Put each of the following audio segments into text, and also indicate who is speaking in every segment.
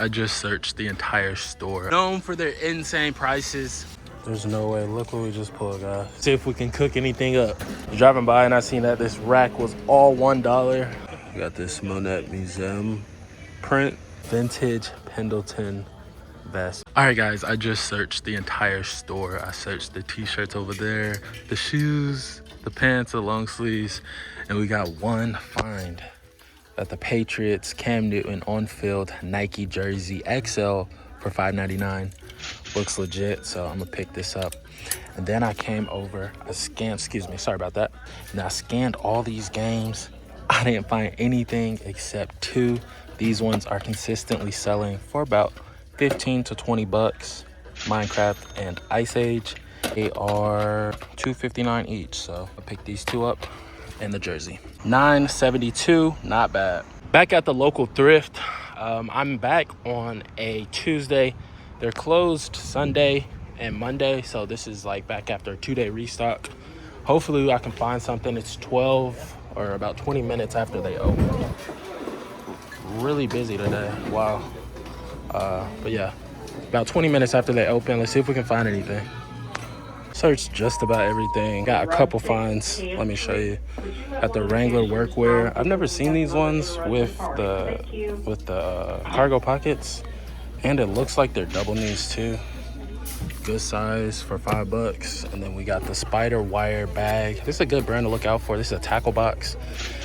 Speaker 1: I just searched the entire store. Known for their insane prices. There's no way. Look what we just pulled, guys. See if we can cook anything up. Driving by and I seen that this rack was all $1. We got this Monet Museum print vintage Pendleton vest. All right, guys, I just searched the entire store. I searched the t-shirts over there, the shoes, the pants, the long sleeves, and we got one find. Got the Patriots Cam Newton on-field Nike jersey XL for $5.99. Looks legit, so I'm gonna pick this up. And then I came over, I scanned, sorry about that. And I scanned all these games. I didn't find anything except two. These ones are consistently selling for about 15 to 20 bucks. Minecraft and Ice Age. They are $2.59 each, so I'll pick these two up and the jersey. $9.72, not bad. Back at the local thrift. I'm back on a Tuesday. They're closed Sunday and Monday, so this is like back after a 2-day restock. Hopefully I can find something. It's 12 or about 20 minutes after they open. Really busy today, wow. But yeah, about 20 minutes after they open. Let's see if we can find anything. Searched just about everything. Got a couple finds. Let me show you. Got the Wrangler workwear. I've never seen these ones with the cargo pockets, and it looks like they're double knees too. Good size for $5. And then we got the Spider Wire bag. This is a good brand to look out for. This is a tackle box.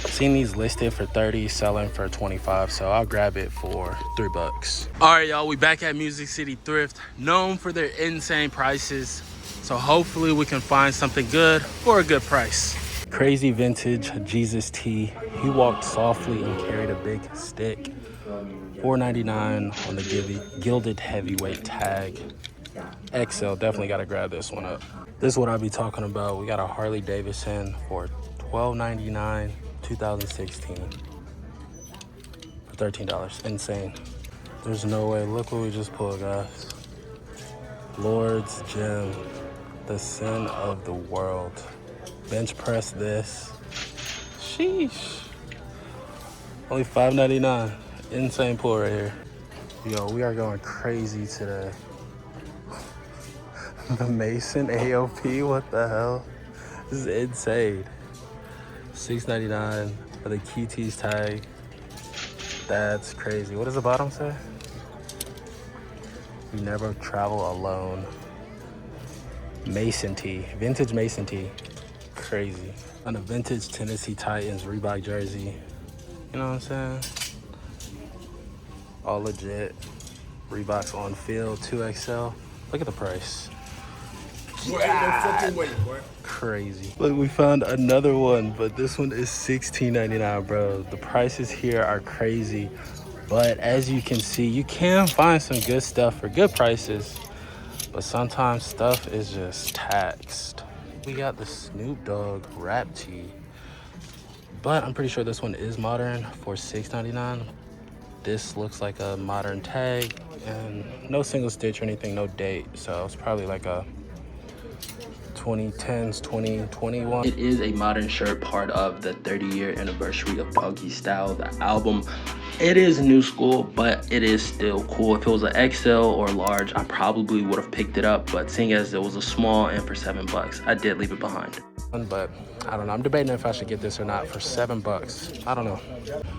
Speaker 1: Seen these listed for $30, selling for $25, so I'll grab it for $3. All right, y'all, we back at Music City Thrift, known for their insane prices. So hopefully we can find something good for a good price. Crazy vintage Jesus tee. He walked softly and carried a big stick. $4.99 on the gilded heavyweight tag. XL, definitely gotta grab this one up. This is what I be talking about. We got a Harley Davidson for $12.99, 2016. For $13, insane. There's no way, look what we just pulled, guys. Lord's Gym, the sin of the world. Bench press this. Sheesh. Only $5.99. Insane pull right here. Yo, we are going crazy today. The Mason AOP, what the hell? This is insane. $6.99 for the QT's tag. That's crazy. What does the bottom say? You never travel alone. Mason tee, vintage Mason tee. Crazy. On a vintage Tennessee Titans Reebok jersey. You know what I'm saying? All legit. Reeboks on field, 2XL. Look at the price. Crazy. Look, we found another one, but this one is $16.99, bro. The prices here are crazy, but as you can see, you can find some good stuff for good prices, but sometimes stuff is just taxed. We got the Snoop Dogg rap tee, but I'm pretty sure this one is modern for $6.99. This looks like a modern tag and no single stitch or anything, no date, so it's probably like a 2010s, 2021. It is a modern shirt, part of the 30-year anniversary of Doggy Style, the album. It is new school, but it is still cool. If it was an XL or large, I probably would have picked it up, but seeing as it was a small and for $7, I did leave it behind. But I don't know, I'm debating if I should get this or not for $7. I don't know.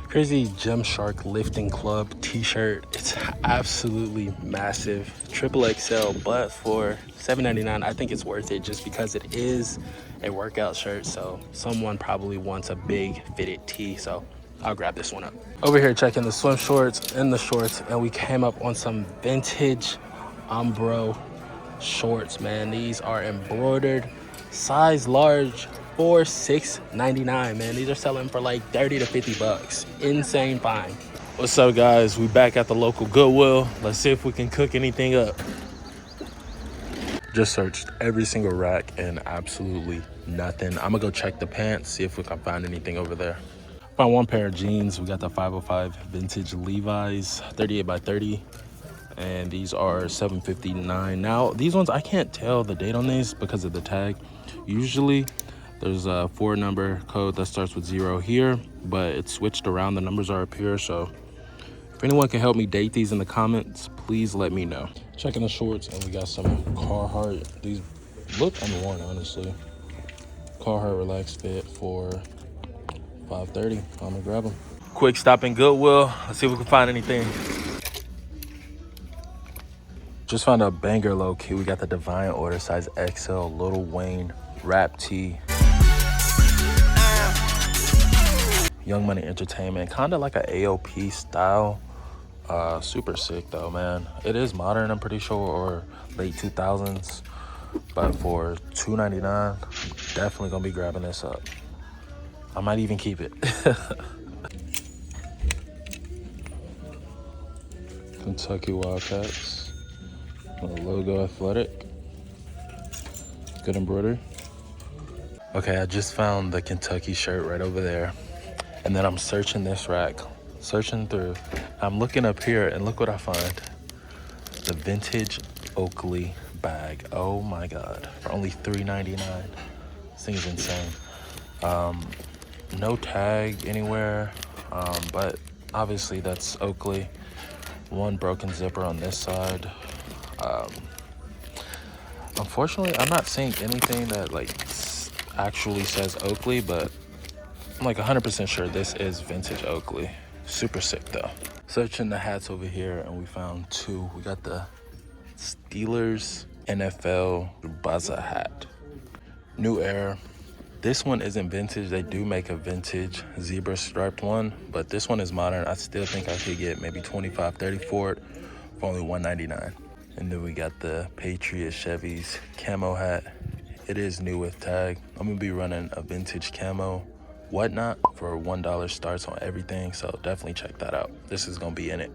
Speaker 1: Crazy Gymshark Lifting Club t-shirt. It's absolutely massive, triple XL, but for $7.99, I think it's worth it just because it is a workout shirt, so someone probably wants a big fitted tee, so I'll grab this one up. Over here checking the swim shorts and the shorts, and we came up on some vintage Umbro shorts, man. These are embroidered, size large, for $6.99, man. These are selling for like 30 to 50 bucks. Insane find. What's up, guys? We back at the local Goodwill. Let's see if we can cook anything up. Just searched every single rack and absolutely nothing. I'm gonna go check the pants, see if we can find anything over there. Found one pair of jeans. We got the 505 vintage Levi's 38 by 30, and these are $7.59. Now these ones, I can't tell the date on these because of the tag. Usually there's a 4-number code that starts with 0 here, but it's switched around. The numbers are up here, so If anyone can help me date these in the comments, please let me know. Checking the shorts, and we got some Carhartt. These look unworn, honestly. Carhartt Relaxed Fit for $5.30. I'm gonna grab them. Quick stop in Goodwill. Let's see if we can find anything. Just found a banger low key. We got the Divine Order size XL Lil Wayne wrap tee. Young Money Entertainment, kind of like a AOP style. Super sick though, man. It is modern, I'm pretty sure, or late 2000s. But for $2.99, I'm definitely gonna be grabbing this up. I might even keep it. Kentucky Wildcats. A logo athletic. Good embroidery. Okay, I just found the Kentucky shirt right over there. And then I'm searching this rack, searching through. I'm looking up here and look what I find. The vintage Oakley bag. Oh my God, for only $3.99. This thing is insane. No tag anywhere, but obviously that's Oakley. One broken zipper on this side. Unfortunately, I'm not seeing anything that like actually says Oakley, but I'm like 100% sure this is vintage Oakley. Super sick though. Searching the hats over here, and we found two. We got the Steelers NFL Buzzer hat. New Era. This one isn't vintage. They do make a vintage zebra striped one, but this one is modern. I still think I could get maybe $25-30 for it for only $1.99. And then we got the Patriot Chevy's camo hat. It is new with tag. I'm gonna be running a vintage camo whatnot for $1 starts on everything, so definitely check that out. This is gonna be in it.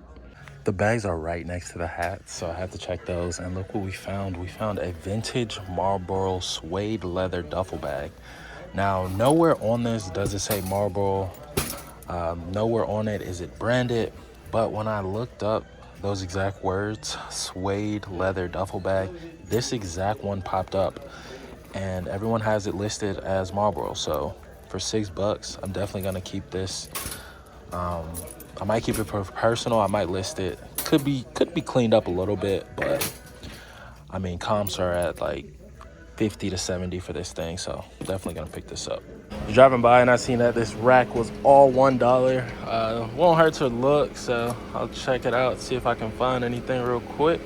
Speaker 1: The bags are right next to the hats, so I have to check those. And look what we found. We found a vintage Marlboro suede leather duffel bag. Now, nowhere on this does it say Marlboro. Nowhere on it is it branded, but when I looked up those exact words, suede leather duffel bag, this exact one popped up, and everyone has it listed as Marlboro. So for $6, I'm definitely gonna keep this. I might keep it personal. I might list it. Could be cleaned up a little bit, but I mean, comps are at like 50 to 70 for this thing, so definitely gonna pick this up. Driving by and I seen that this rack was all $1. Won't hurt to look, so I'll check it out, see if I can find anything real quick.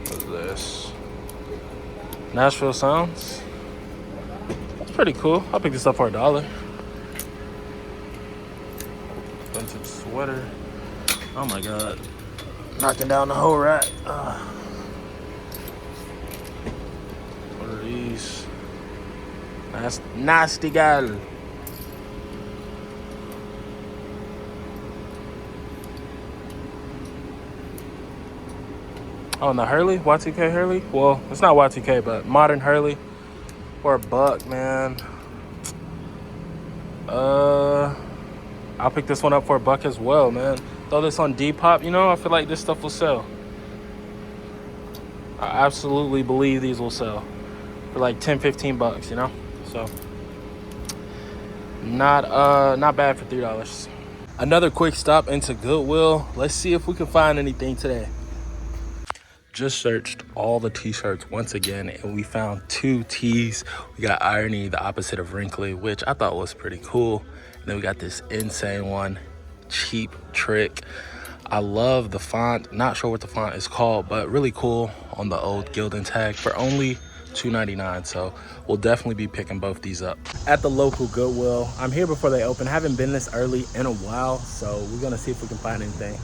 Speaker 1: What's this? Nashville Sounds. It's pretty cool. I'll pick this up for $1. Vintage sweater. Oh my God. Knocking down the whole rack. What are these? Nasty gal. Oh, and the Hurley? Y2K Hurley? Well, it's not Y2K, but modern Hurley. For $1, man. I'll pick this one up for $1 as well, man. Throw this on Depop, you know, I feel like this stuff will sell. I absolutely believe these will sell for like $10-15, you know? So not bad for $3. Another quick stop into Goodwill. Let's see if we can find anything today. Just searched all the t-shirts once again, and we found 2 tees. We got Irony, the opposite of wrinkly, which I thought was pretty cool. And then we got this insane one, Cheap Trick. I love the font. Not sure what the font is called, but really cool on the old Gildan tag for only $2.99. So we'll definitely be picking both these up at the local Goodwill. I'm here before they open. Haven't been this early in a while, so we're gonna see if we can find anything.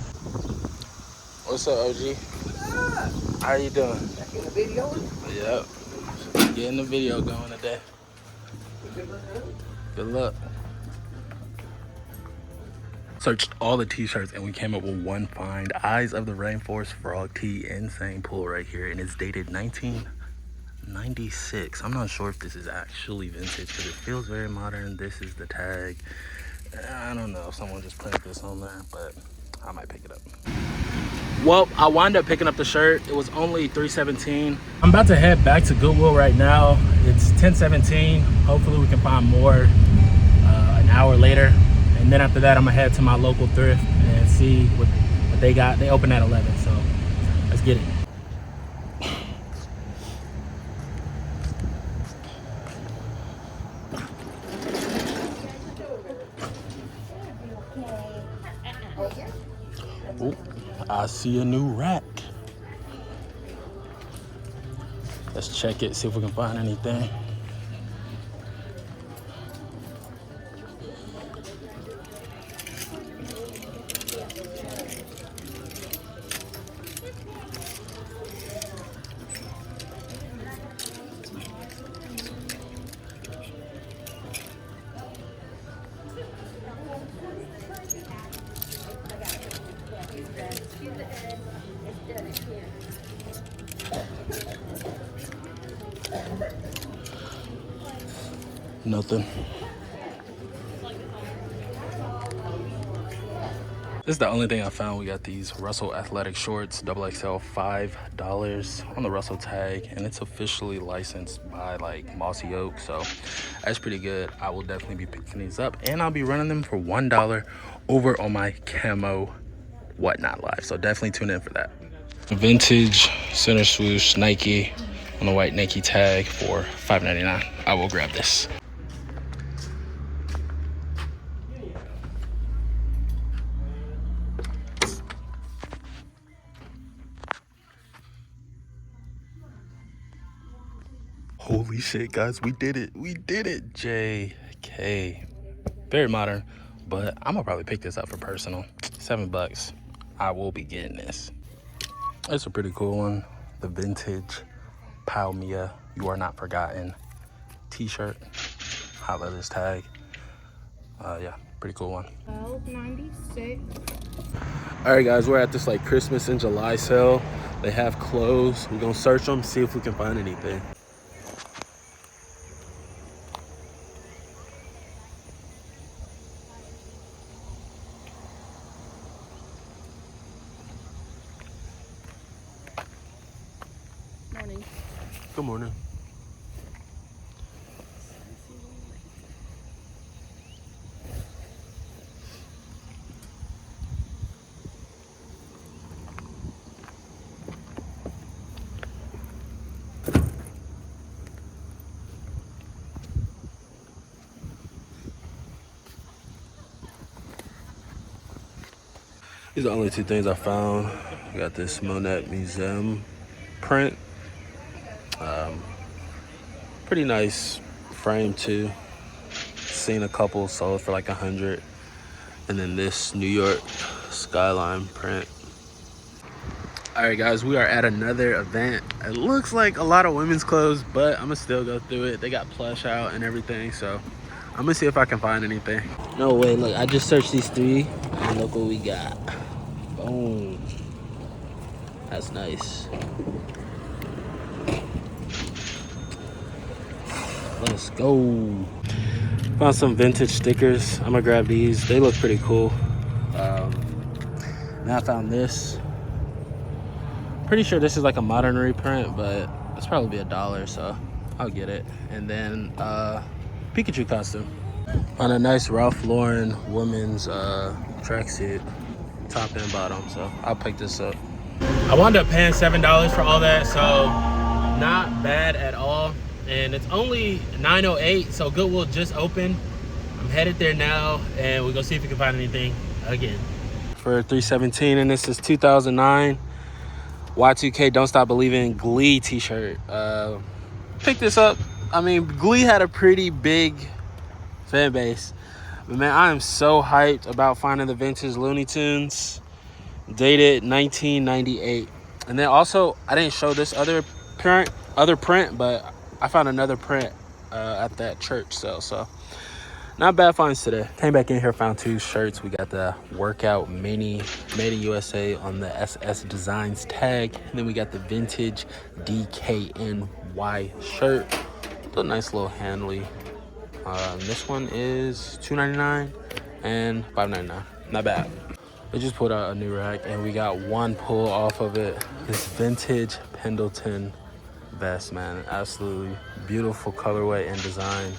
Speaker 1: What's up, OG? How are you doing?
Speaker 2: Getting the video?
Speaker 1: Yep. Getting the video going today. Good luck. Searched all the t-shirts and we came up with one find. Eyes of the Rainforest Frog tee, insane pull right here, and it's dated 1996. I'm not sure if this is actually vintage because it feels very modern. This is the tag. I don't know if someone just printed this on there, but I might pick it up. Well, I wound up picking up the shirt. It was only $3.17. I'm about to head back to Goodwill right now. It's 10:17. Hopefully we can find more an hour later. And then after that, I'm gonna head to my local thrift and see what they got. They open at 11, so let's get it. Oh, I see a new rack. Let's check it, see if we can find anything. Nothing. This is the only thing I found. We got these Russell athletic shorts, XXL, $5 on the Russell tag, and it's officially licensed by like Mossy Oak, so that's pretty good. I will definitely be picking these up, and I'll be running them for $1 over on my Camo Whatnot Live, so definitely tune in for that. Vintage center swoosh Nike on the white Nike tag for $5.99. I will grab this. Holy shit, guys, we did it. We did it. JK. Very modern, but I'm gonna probably pick this up for personal. $7. I will be getting this. It's a pretty cool one. The vintage Palmia You Are Not Forgotten t-shirt. Highlight this tag. Yeah, pretty cool one.
Speaker 2: $12.96.
Speaker 1: All right, guys, we're at this like Christmas in July sale. They have clothes. We're gonna search them, see if we can find anything.
Speaker 2: Morning.
Speaker 1: Good morning. These are the only two things I found. We got this Monet Museum print. Pretty nice frame too. Seen a couple sold for like 100. And then this New York skyline print. All right, guys, we are at another event. It looks like a lot of women's clothes, but I'm gonna still go through it. They got plush out and everything, so I'm gonna see if I can find anything. No way, look, I just searched these three and look what we got. Boom. That's nice. Let's go. Found some vintage stickers. I'm gonna grab these. They look pretty cool. Now I found this. Pretty sure this is like a modern reprint, but it's probably be $1, so I'll get it. And then Pikachu costume. Found a nice Ralph Lauren women's tracksuit, top and bottom, so I'll pick this up. I wound up paying $7 for all that, so not bad at all. And it's only 9:08, so Goodwill just opened. I'm headed there now, and we're gonna see if we can find anything again. For $3.17, and this is 2009 Y2K Don't Stop Believing Glee t-shirt. Pick this up. I mean, Glee had a pretty big fan base, but man, I am so hyped about finding the vintage Looney Tunes, dated 1998. And then also, I didn't show this other print, but I found another print at that church sale, so not bad finds today. Came back in here, found two shirts. We got the Workout Mini Made in USA on the SS Designs tag, and then we got the vintage DKNY shirt. A nice little handly. This one is $2.99 and $5.99. Not bad. They just put out a new rack and we got one pull off of it. This vintage Pendleton vest, man. Absolutely beautiful colorway and design.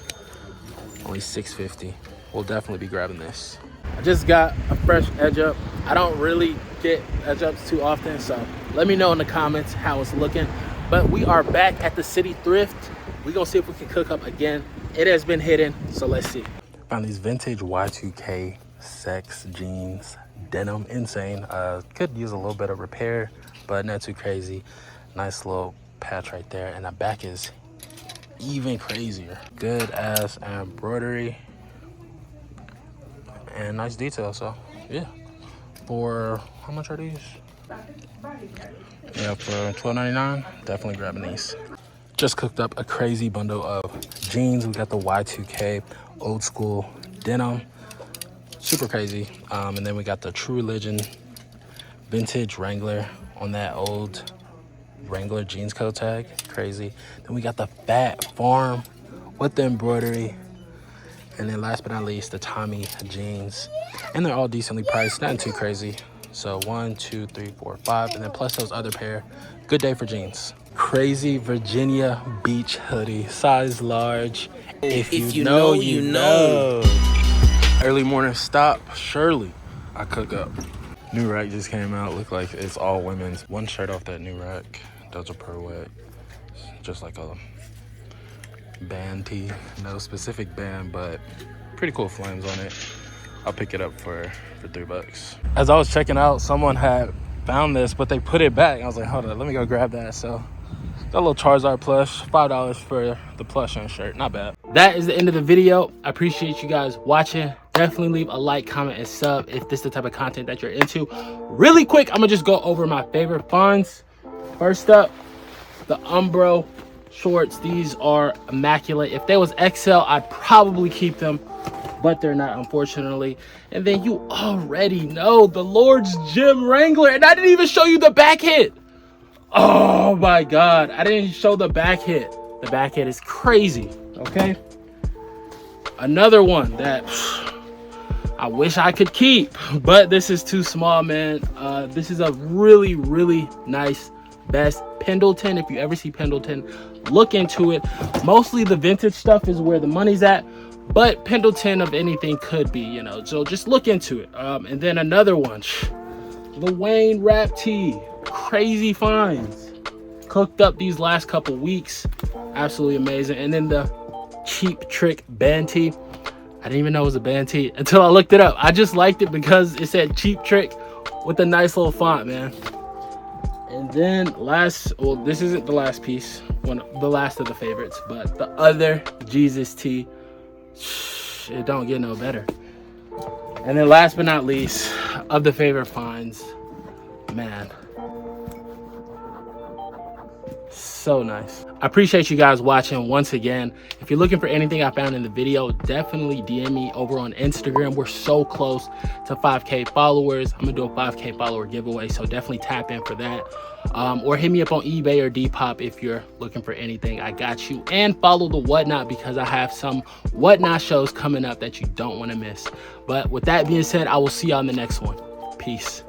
Speaker 1: Only $6.50. We'll definitely be grabbing this. I just got a fresh edge up. I don't really get edge ups too often, so let me know in the comments how it's looking. But we are back at the city thrift. We're gonna see if we can cook up again. It has been hidden, so let's see. Found these vintage Y2K sex jeans, denim, insane. Could use a little bit of repair, but not too crazy. Nice little patch right there, and the back is even crazier. Good ass embroidery and nice detail. So yeah, for how much are these? Yeah, for $12.99, definitely grabbing these. Just cooked up a crazy bundle of jeans. We got the Y2K old school denim, super crazy. And then we got the True Religion vintage Wrangler on that old Wrangler jeans coat tag, crazy. Then we got the Fat Farm with the embroidery. And then last but not least, the Tommy jeans. And they're all decently priced, nothing too crazy. So 1, 2, 3, 4, 5, and then plus those other pair. Good day for jeans. Crazy Virginia Beach hoodie, size large. If you know, you know. Early morning stop, surely I cook up. New rack just came out, look like it's all women's. One shirt off that new rack, those are per wet. Just like a band tee, no specific band, but pretty cool flames on it. I'll pick it up for $3. As I was checking out, someone had found this, but they put it back. I was like, hold on, let me go grab that. So got a little Charizard plush, $5 for the plush and shirt, not bad. That is the end of the video. I appreciate you guys watching. Definitely leave a like, comment, and sub if this is the type of content that you're into. Really quick, I'm gonna just go over my favorite finds. First up, the Umbro shorts. These are immaculate. If they was XL, I'd probably keep them, but they're not, unfortunately. And then you already know the Lord's Gym Wrangler, and I didn't even show you the back hit. Oh my God, I didn't show the back hit. The back hit is crazy, okay? Another one that I wish I could keep, but this is too small, man. This is a really, really nice vest. Pendleton, if you ever see Pendleton, look into it. Mostly the vintage stuff is where the money's at, but Pendleton of anything could be, you know, so just look into it. And then another one, the Wayne wrap tee. Crazy finds. Cooked up these last couple weeks, absolutely amazing. And then the Cheap Trick band tee. I didn't even know it was a band tee until I looked it up. I just liked it because it said Cheap Trick with a nice little font, man. And then well, this isn't the last piece, the last of the favorites, but the other Jesus tee. It don't get no better. And then last but not least, of the favorite finds, man, so nice. I appreciate you guys watching once again. If you're looking for anything I found in the video, definitely DM me over on Instagram. We're so close to 5K followers. I'm gonna do a 5K follower giveaway, so definitely tap in for that. Or hit me up on eBay or Depop if you're looking for anything. I got you. And follow the Whatnot, because I have some Whatnot shows coming up that you don't want to miss. But with that being said, I will see y'all in the next one. Peace.